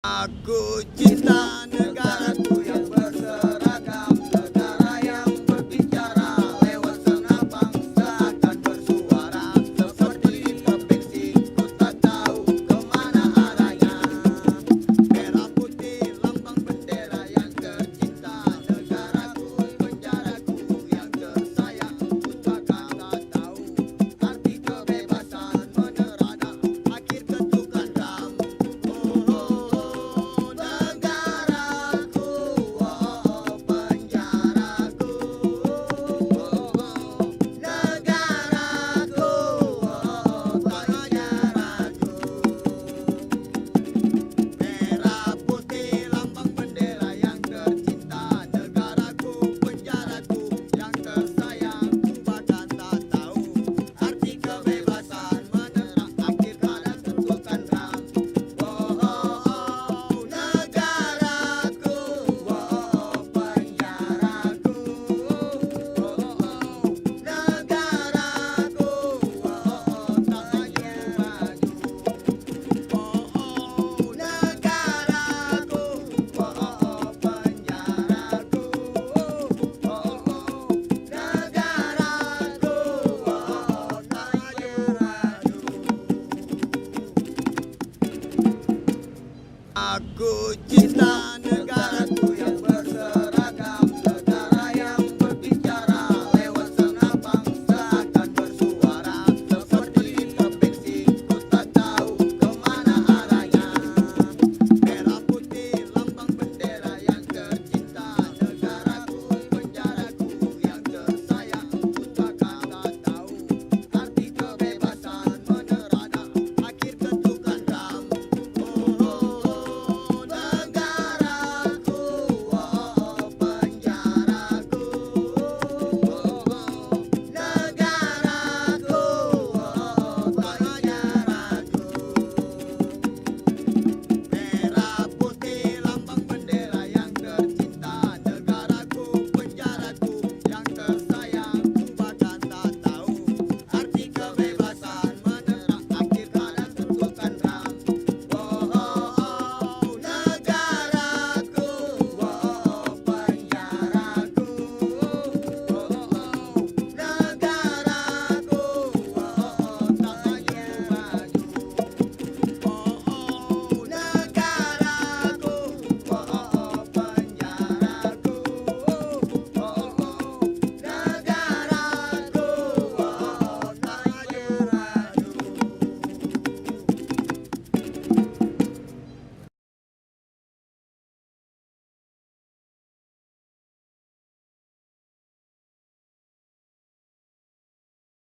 Aku cinta negaraku yang berseragam, negara yang berbicara lewat senak bangsa akan bersuara seperti provinsi ku tak tahu kemana arahnya. Merah putih lambang bendera yang tercinta, negaraku penjaraku yang tersayang. Ku takkan tak tahu arti kebebasan menerada akhir ketukan ram. Aku cinta negaraku.